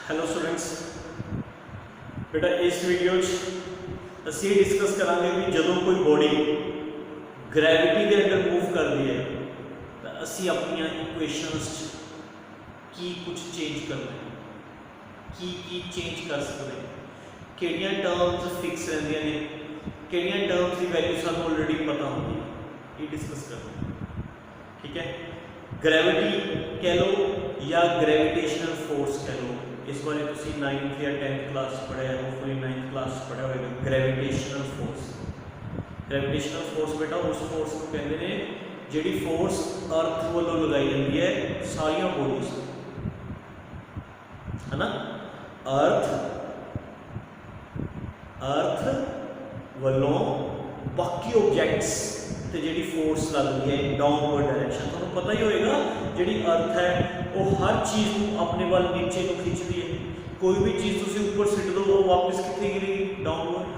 Hello students, बेटा इस video असी डिस्कस करांगे भी जदों कोई बॉडी ग्रैविटी के अंडर मूव करती है तो असी अपन इक्वेशनस की कुछ चेंज करना है, की चेंज कर सकते हैं, किहड़ियां टर्म्स फिक्स रहिंदियां ने, किहड़ियां टर्म्स की वैल्यू सानूं ऑलरेडी पता होंदी है, ये डिस्कस करना है। ठीक है, ग्रैविटी कह लो या ग्रेविटेशनल फोर्स कह लो, इस बारे तुसी 9th या 10th क्लास पढ़िया, होपफुली 9th क्लास पढ़िया होगा। ग्रेविटेशनल फोर्स बेटा उस फोर्स को कहते हैं जिहड़ी फोर्स अर्थ वालों लगाई जाती है सारिया बॉडीज, है ना। अर्थ वालों बाकी ऑब्जेक्ट्स ते जिहड़ी फोर्स लगती है डाउनवर्ड डायरेक्शन, तुहानूं पता ही होएगा जिहड़ी अर्थ है वो हर चीज़ को अपने वाल नीचे को खिंचती है। कोई भी चीज़ तुसीं ऊपर सिट दो वो वापस कितने गिरेगी, डाउनवर्ड।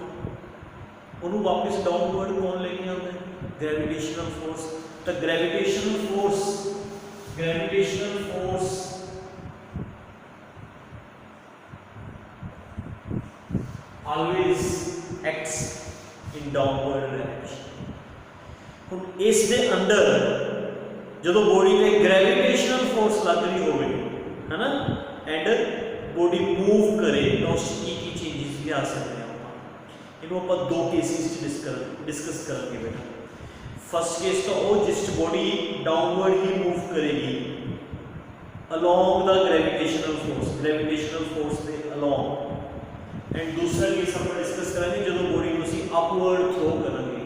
उन्होंने वापस डाउनवर्ड कौन लेके आता है, ग्रेविटेशनल फोर्स। तो gravitational force always acts in downward direction। हुण इस दे अंदर जो बॉडी ते ग्रेविटेशनल फोर्स लग रही हो, है ना, एंड बॉडी मूव करे तो उसकी की चेंजेस भी आ सकते हैं। इन्हों आप दो केसेस डिस्कस करेंगे बेटा। फर्स्ट केस तो वो जिस बॉडी डाउनवर्ड ही मूव करेगी अलोंग द ग्रेविटेशनल फोर्स के अलोंग, एंड दूसरा केस हम डिस्कस करेंगे जो बॉडी को असीं अपवर्ड थ्रो करेंगे।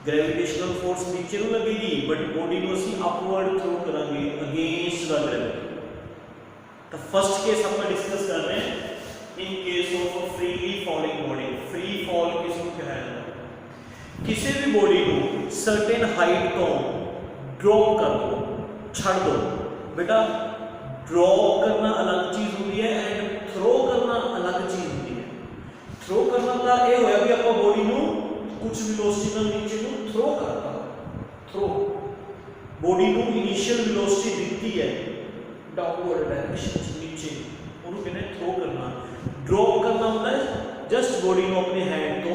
ग्रेविटेशनल फोर्स नीचे को लगेगी बट बॉडी को असीं अपवर्ड थ्रो करेंगे अगेंस्ट द ग्रेविटी। तो फर्स्ट केस हम डिस्कस कर रहे हैं in case of freely falling body. Free fall किसको कहते हैं, किसी भी बॉडी को सर्टेन हाइट तो ड्रॉप कर दो, छड़ दो बेटा। ड्रॉप करना अलग चीज होती है एंड थ्रो करना अलग चीज होती है। थ्रो करना का ये होया कि आप बॉडी को कुछ वेलोसिटी नाल नीचे को थ्रो करता, थ्रो बॉडी को इनिशियल वेलोसिटी दिखती है डाउनवर्ड डायरेक्शन नीचे, उन्होंने कहते हैं थ्रो करना। ड्रॉप करना होता है जस्ट बॉडी को अपने हैंड तो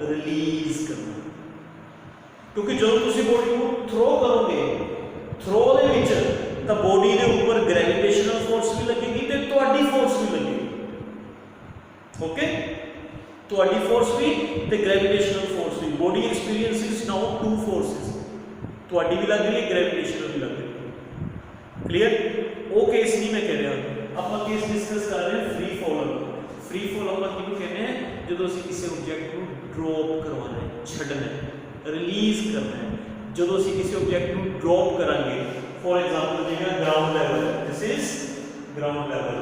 रिलीज करना, क्योंकि जो तुम बॉडी को थ्रो करोगे थ्रो दे विच तो बॉडी के ऊपर ग्रेविटेशनल फोर्स भी लगेगी तो तुम्हारी फोर्स भी लगेगी। ओके, तुम्हारी फोर्स भी तो ग्रेविटेशनल फोर्स भी। Body experiences now two forces, तुम्हारी भी लग रही है ग्रेविटेशनल भी लग रही है। क्लियर, वो केस नहीं मैं कह रहा, आप केस डिस्कस कर रहे हैं फ्री फॉल। फ्री फॉल आप किसको कहते हैं, जो असीं किसी ऑब्जेक्ट को ड्रॉप करवाना है, छड्डना है, रिलीज करना है। जो असीं किसी ऑब्जेक्ट को ड्रॉप करांगे, फॉर एग्जांपल देखिए ground level, this is ground level.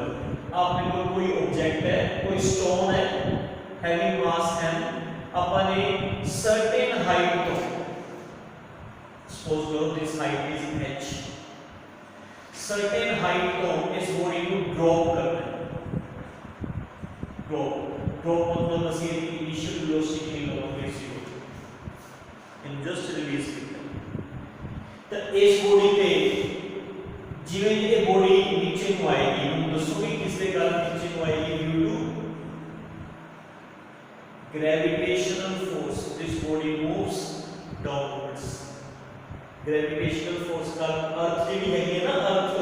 आपने को कोई ऑब्जेक्ट है, कोई स्टोन है हैविंग मास m, अपने सर्टेन हाइट तो सपोज करो this height is h, certain height तो इस बॉडी को ड्रॉप करना है। ड्रॉप मतलब असीं इनिशियल वेलोसिटी नहीं लगांगे, इन जस्ट रिलीज करते हैं। तो इस बॉडी पे जिवें ये बॉडी नीचे को आएगी, हम दसोगे किस दे कारण नीचे को आएगी, due to gravitational force. This body moves downwards. Gravitational force का अर्थ जी है ना, अर्थ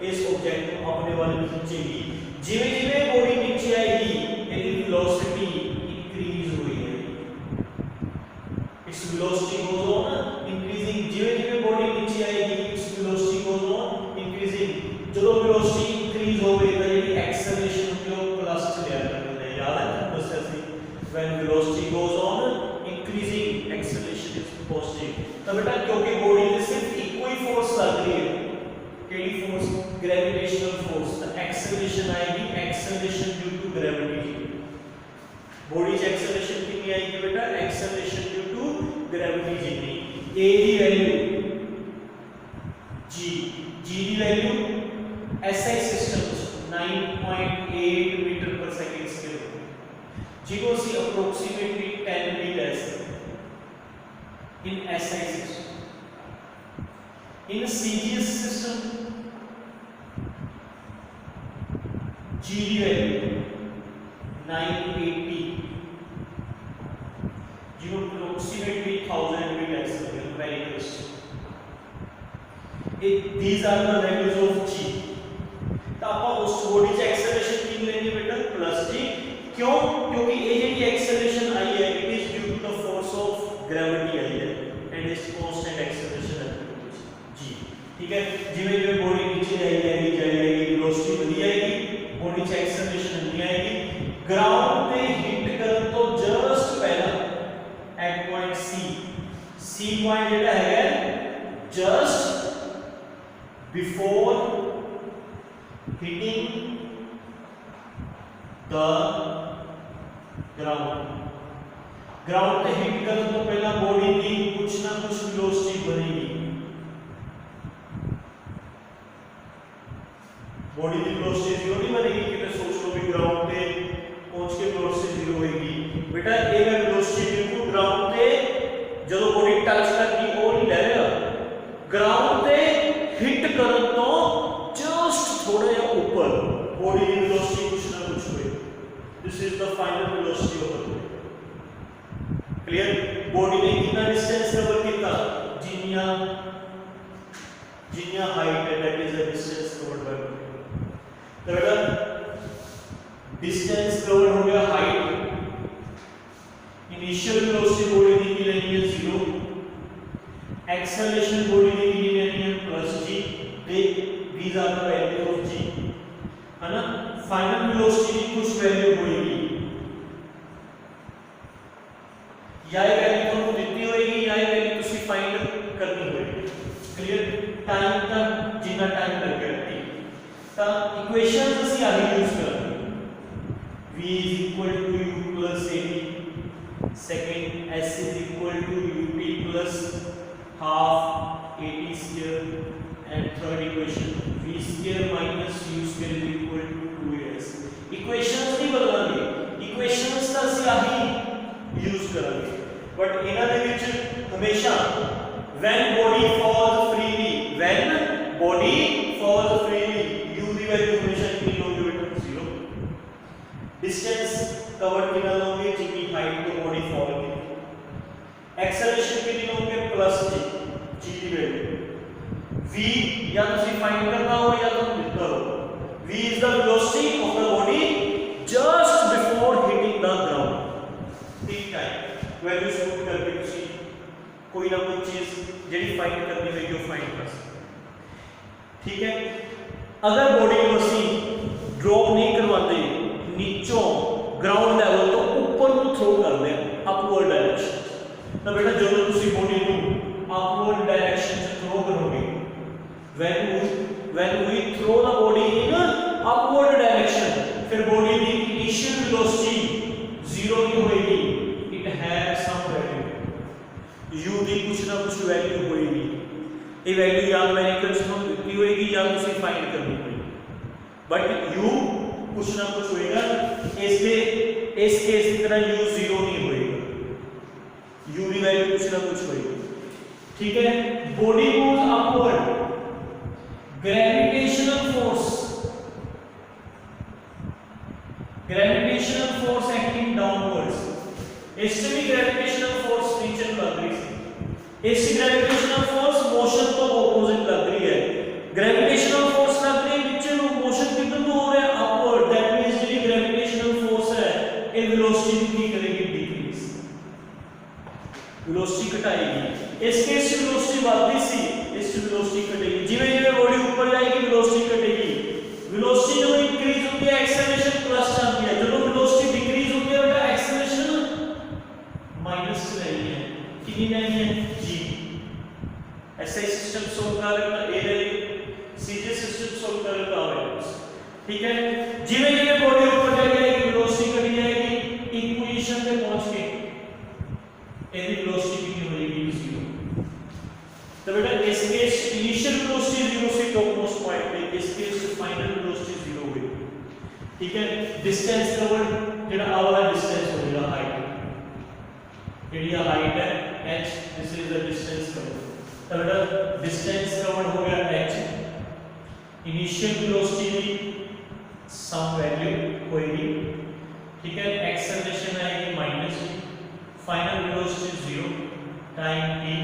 इस ऑब्जेक्ट को अपने वाले खींचेगी। जिवें जिवें बॉडी नीचे आएगी इसकी वेलोसिटी इंक्रीज हुई है, its velocity goes on increasing. जिवें जिवें बॉडी नीचे आएगी its velocity goes on increasing. जो वेलोसिटी इंक्रीज हो गई तो ये एक्सेलरेशन जो प्लस चले जाता है, याद है बस ऐसे when velocity goes on increasing acceleration is positive। तो बेटा क्योंकि बॉडी में सिर्फ एक ही फोर्स लग रही है, केडी फोर्स, ग्रेविटेशनल फोर्स, तो एक्सेलरेशन आएगी, acceleration due to gravity. Body की एक्सेलरेशन कितनी आएगी बेटा, एक्सेलरेशन ड्यू टू ग्रेविटी जितनी। a की वैल्यू g की वैल्यू SI सिस्टम 9.8 मीटर पर सेकंड स्केल, जिको सी अप्रोक्सीमेटली 10 मीटर्स इन SI सिस्टम। इन CGS सिस्टम जी की वैल्यू 980 जो approximately 1000 भी कह सकते हैं, very close. these are the values of g। तो आप उस बॉडी च एक्सेलरेशन की लेंगे बेटा प्लस जी, क्यों? क्योंकि ये जो एक्सेलरेशन आई है it is due to the force of gravity आई है and is constant acceleration g. ठीक है, जिਵੇਂ जिਵੇਂ बॉडी नीचे जाएगी वेलोसिटी बढ़ी जाएगी, बॉडी च एक्सेलरेशन नहीं आएगी। ग्राउंड पे हिट करन तो जस्ट पहला एट पॉइंट सी पॉइंट जेड़ा है just before hitting the ground पे हिट कर तो पहला बॉडी की कुछ ना कुछ वेलोसिटी बनेगी, बॉडी की वेलोसिटी जीरो नहीं बनेगी कि मैं सोच लो भी ग्राउंड पे पहुंच के वेलोसिटी जीरो होगी बेटा। ये वेलोसिटी बिल्कुल ग्राउंड पे जो बॉडी टच करती वो नहीं रहेगा, ग्राउंड पे हिट कर तो जस्ट थोड़ा या ऊपर बॉडी की वेलोसिटी कुछ ना कुछ हुए। This is the final velocity of the body. Clear? Body ने कितना डिस्टेंस कवर किया, जिनिया हाइट है that is the distance covered by body. तो बेटा डिस्टेंस कवर हो गया हाइट, इनिशियल वेलोसिटी बॉडी की लेनी है 0, एक्सेलरेशन बॉडी की लेनी है plus g. these are the values of g है ना। फाइनल वेलोसिटी की कुछ वैल्यू होगी, या ये वैल्यू तुमको दिखती होगी या ये वैल्यू तुसी फाइंड करनी होगी। क्लियर? टाइम तक जितना टाइम लग गया ता इक्वेशंस ਅਸੀਂ ਆਹੀ यूज करते v is equal to u plus ab, second s is equal to ut plus half at square, and third equation v square minus u square is equal to 2as। Equations नहीं बदलांगे, equations ਤਾਂ ਅਸੀਂ ਆਹੀ use ਕਰਾਂਗੇ, but ਇਹਨਾਂ ਦੇ ਵਿੱਚ ਹਮੇਸ਼ਾ when body falls freely u the value ਹਮੇਸ਼ਾ ਕਿੰਨੀ ਹੋਗੀ ਬੇਟਾ 0। डिस्टेंस कवर्ड कितना लोगे जितनी हाइट तो बॉडी फॉल की, एक्सेलरेशन कितनी लोगे प्लस जी की वैल्यू। v या तो सी फाइंड करना हो या तो लिखना हो। v is the velocity of the body just before hitting the ground. ठीक है, वैल्यूज पुट करके तुसी कोई ना कोई चीज जेडी फाइंड करनी होगी वो फाइंड कर सकते। ठीक है, अगर बॉडी को ਅਸੀਂ ड्रॉप नहीं करवाते नीचों ग्राउंड लेवल तो ऊपर ਨੂੰ थ्रो करते हैं अपवर्ड डायरेक्शन, तो बेटा जो ਤੁਸੀਂ बॉडी ਨੂੰ अपवर्ड डायरेक्शन से थ्रो करोगे, when we throw the body in upward direction, फिर बॉडी की इनिशियल वेलोसिटी 0 नहीं होगी, it has some value, u की कुछ ना कुछ वैल्यू होगी। ये वैल्यू या अमेरिकन में लिखी होगी या ਤੁਸੀਂ फाइंड करनी होगी, बट u कुछ ना कुछ होएगा। इस केस की तरह u 0 नहीं होएगा, u की वैल्यू कुछ ना कुछ होएगी। ठीक है, body moves upward, gravitational force acting downwards, इससे भी ग्रेविटेशनल फोर्स नीचे लग रही है, इससे ग्रेविटेशनल फोर्स मोशन तो ऑपोजिट लग रही है। ग्रेविटेशनल फोर्स लग रही है नीचे, वो मोशन किधर को हो रहा है अपवर्ड, दैट मींस जो ग्रेविटेशनल फोर्स है ये वेलोसिटी की करेगी डिक्रीज, वेलोसिटी घटाएगी। इस केस में वेलोसिटी बढ़ती सी, इस वेलोसिटी घटेगी, जिਵੇਂ जिਵੇਂ बॉडी ऊपर जाएगी वेलोसिटी घटेगी। वेलोसिटी जो इंक्रीज होती है एक्सेलरेशन प्लस जाती है, जो वेलोसिटी डिक्रीज होती है बेटा एक्सेलरेशन माइनस रहनी है। कितनी रहनी है g। ऐसा ही सिस्टम सोल्व करना ए वैल्यू, सीधे सिस्टम सोल्व करना वैल्यूज। ठीक है, जिਵੇਂ जिਵੇਂ बॉडी ऊपर जाएगी वेलोसिटी घट जाएगी, एक पोजीशन पे पहुंच के एनी वेलोसिटी कितनी होगी 0। तो बेटा इस केस इनिशियल वेलोसिटी 0 से टॉपमोस्ट पॉइंट पे, इस केस फाइनल वेलोसिटी 0 होगी। ठीक है, डिस्टेंस कवर्ड जेड़ा आ वाला डिस्टेंस हो जाएगा हाइट, जेडी हाइट है h, this is the distance covered. तो बेटा डिस्टेंस कवर्ड हो गया h, initial velocity some value कोई भी, ठीक है। एक्सेलरेशन आएगी minus, final velocity 0 time t।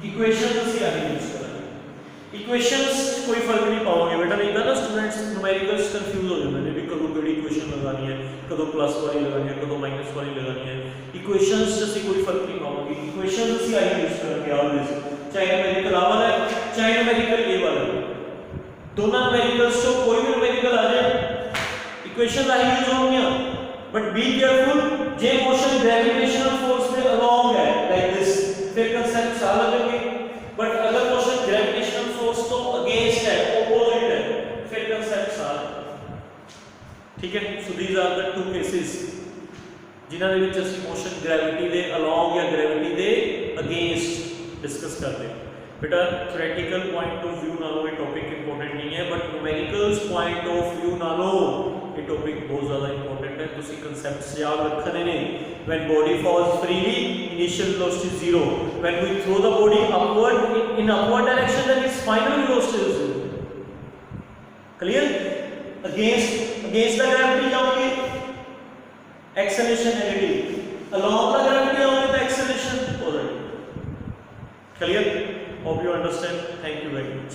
Equation ਅਸੀਂ आगे यूज करेंगे। इक्वेशंस कोई फर्क नहीं पाओगे बेटा, नहीं था ना स्टूडेंट्स न्यूमेरिकल्स कंफ्यूज हो जाते हैं भी कदों केड़ी इक्वेशन लगानी है, कदों प्लस वाली लगानी है, कदों माइनस वाली लगानी है। इक्वेशंस से ਅਸੀਂ कोई फर्क नहीं पाओगे। इक्वेशंस ਅਸੀਂ आगे यूज करेंगे ऑलवेज, चाहे न्यूमेरिकल आ वाला है चाहे न्यूमेरिकल ए वाला है, दोनों न्यूमेरिकल्स से कोई भी न्यूमेरिकल आ जाए इक्वेशन आगे यूज होंगी। बट बी केयरफुल, जे मोशन ग्रेविटेशनल फोर्स में अलोंग है लाइक दिस, फिर कांसेप्ट साल लगेंगे। बट अगर मोशन ग्रेविटेशनल फोर्स तो अगेंस्ट है, ऑपोजिट है, फिर कांसेप्ट साल, ठीक है। So these are the two cases जिन्हां दे विच ਅਸੀਂ मोशन ग्रेविटी दे अलोंग या ग्रेविटी दे अगेंस्ट डिस्कस करते हैं। बेटा थ्योरेटिकल पॉइंट ऑफ व्यू नालों ये टॉपिक इंपॉर्टेंट नहीं है, but numericals point of view नालों ये टॉपिक बहुत ज़्यादा इंपॉर्टेंट है। तुसी कंसेप्ट्स याद रखने ने। When body falls freely initial velocity 0, when we throw the body upward in upward direction then it's final velocity is 0। Clear? Against the gravity जाओगे acceleration negative, along the gravity जाओगे तो acceleration positive. Clear? Hope you understand. Thank you very much.